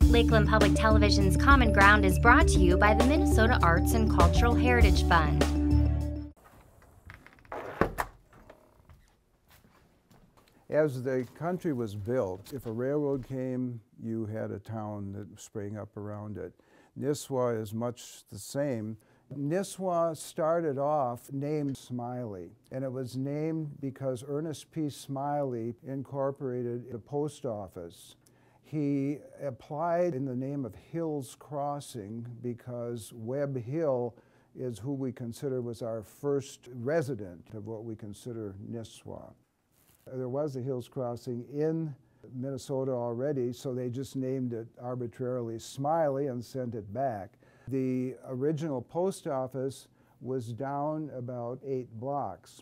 Lakeland Public Television's Common Ground is brought to you by the Minnesota Arts and Cultural Heritage Fund. As the country was built, if a railroad came, you had a town that sprang up around it. Nisswa is much the same. Nisswa started off named Smiley, and it was named because Ernest P. Smiley incorporated the post office. He applied in the name of Hill's Crossing because Webb Hill is who we consider was our first resident of what we consider Nisswa. There was a Hills Crossing in Minnesota already, so they just named it arbitrarily Smiley and sent it back. The original post office was down about 8 blocks.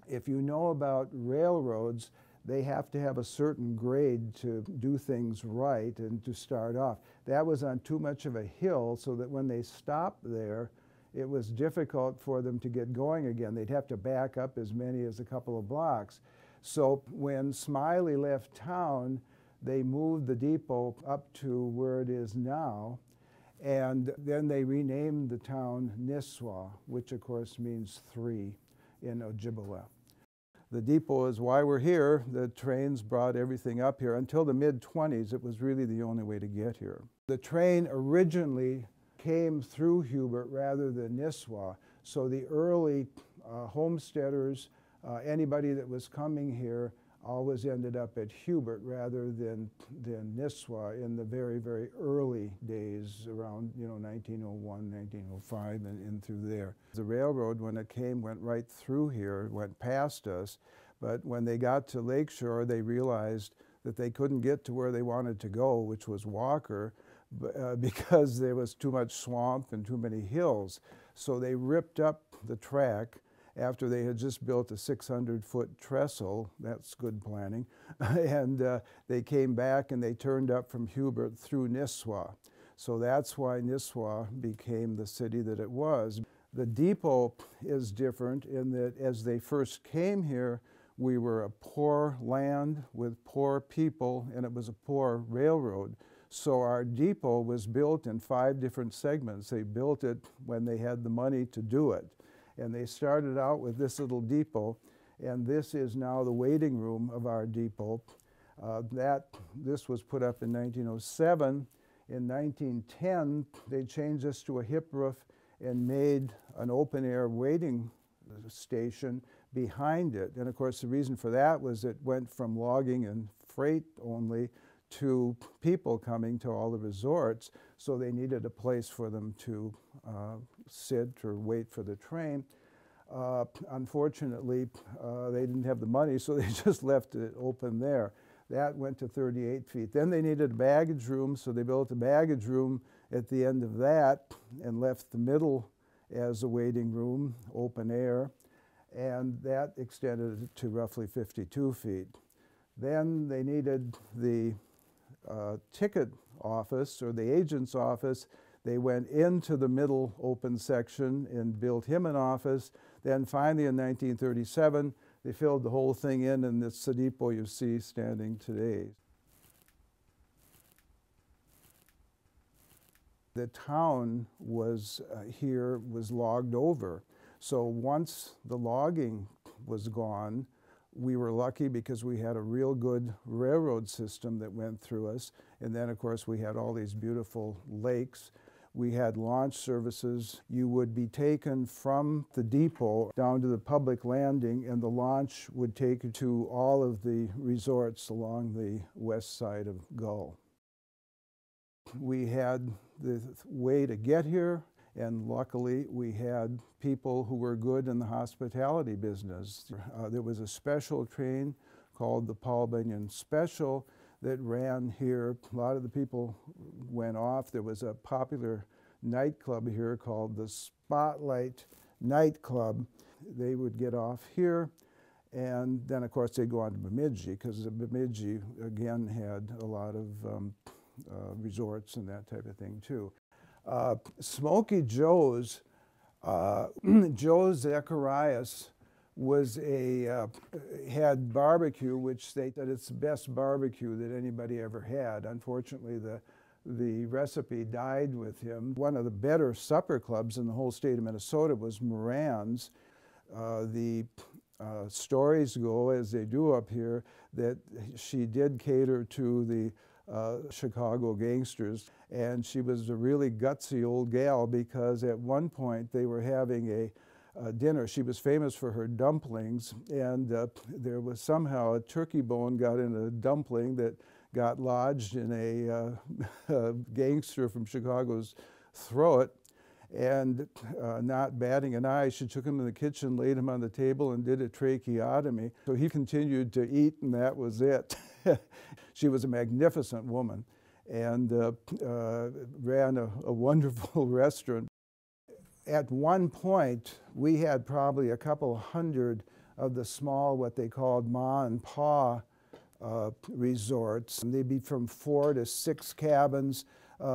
If you know about railroads, they have to have a certain grade to do things right and to start off. That was on too much of a hill, so that when they stopped there, it was difficult for them to get going again. They'd have to back up as many as a couple of blocks. So when Smiley left town, they moved the depot up to where it is now, and then they renamed the town Nisswa, which of course means 3 in Ojibwe. The depot is why we're here. The trains brought everything up here. Until the mid-20s, it was really the only way to get here. The train originally came through Hubert rather than Nisswa, so the early homesteaders, anybody that was coming here always ended up at Hubert rather than Nisswa in the very, very early days around 1901, 1905 and in through there. The railroad, when it came, went right through here, went past us, but when they got to Lakeshore, they realized that they couldn't get to where they wanted to go, which was Walker, because there was too much swamp and too many hills. So they ripped up the track after they had just built a 600-foot trestle. That's good planning. And they came back and they turned up from Hubert through Nisswa. So that's why Nisswa became the city that it was. The depot is different in that as they first came here, we were a poor land with poor people, and it was a poor railroad. So our depot was built in 5 different segments. They built it when they had the money to do it. And they started out with this little depot, and this is now the waiting room of our depot. This was put up in 1907. In 1910, they changed this to a hip roof and made an open-air waiting station behind it. And of course, the reason for that was it went from logging and freight only to people coming to all the resorts, so they needed a place for them to sit or wait for the train. Unfortunately, they didn't have the money, so they just left it open there. That went to 38 feet. Then they needed a baggage room, so they built a baggage room at the end of that and left the middle as a waiting room, open air, and that extended it to roughly 52 feet. Then they needed the ticket office or the agent's office. They went into the middle open section and built him an office. Then finally in 1937, they filled the whole thing in, and it's the depot you see standing today. The town was here was logged over. So once the logging was gone, we were lucky because we had a real good railroad system that went through us. And then, of course, we had all these beautiful lakes. We had launch services. You would be taken from the depot down to the public landing, and the launch would take you to all of the resorts along the west side of Gull. We had the way to get here, and luckily we had people who were good in the hospitality business. There was a special train called the Paul Bunyan Special that ran here. A lot of the people went off. There was a popular nightclub here called the Spotlight Nightclub. They would get off here, and then of course they'd go on to Bemidji, because Bemidji again had a lot of resorts and that type of thing too. Smoky Joe's, Joe Zacharias was had barbecue, which they said it's the best barbecue that anybody ever had. Unfortunately, the recipe died with him. One of the better supper clubs in the whole state of Minnesota was Moran's. The stories go, as they do up here, that she did cater to the Chicago gangsters, and she was a really gutsy old gal, because at one point they were having a dinner. She was famous for her dumplings, and there was somehow a turkey bone got in a dumpling that got lodged in a gangster from Chicago's throat, and not batting an eye, she took him in the kitchen, laid him on the table, and did a tracheotomy. So he continued to eat, and that was it. She was a magnificent woman, and ran a wonderful restaurant. At one point, we had probably a couple hundred of the small, what they called ma and pa resorts. They'd be from 4 to 6 cabins,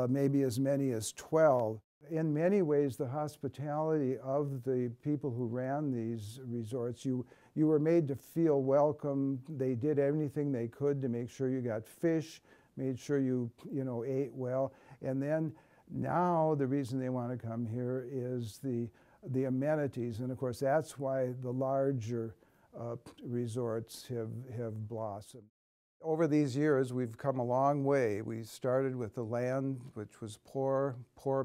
maybe as many as 12. In many ways, the hospitality of the people who ran these resorts, you were made to feel welcome. They did anything they could to make sure you got fish, made sure you ate well. And then now the reason they want to come here is the amenities. And of course, that's why the larger resorts have blossomed. Over these years, we've come a long way. We started with the land, which was poor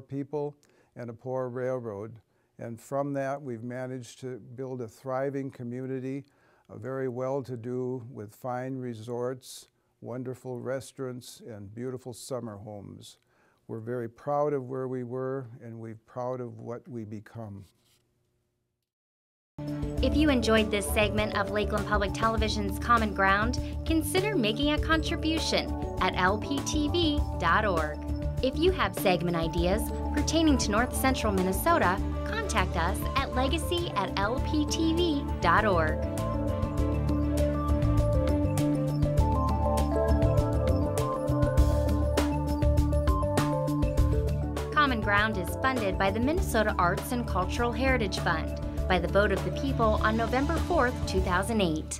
people, and a poor railroad. And from that, we've managed to build a thriving community, a very well-to-do, with fine resorts, wonderful restaurants, and beautiful summer homes. We're very proud of where we were, and we're proud of what we become. If you enjoyed this segment of Lakeland Public Television's Common Ground, consider making a contribution at lptv.org. If you have segment ideas pertaining to North Central Minnesota, contact us at legacy@lptv.org. Common Ground is funded by the Minnesota Arts and Cultural Heritage Fund by the vote of the people on November 4th, 2008.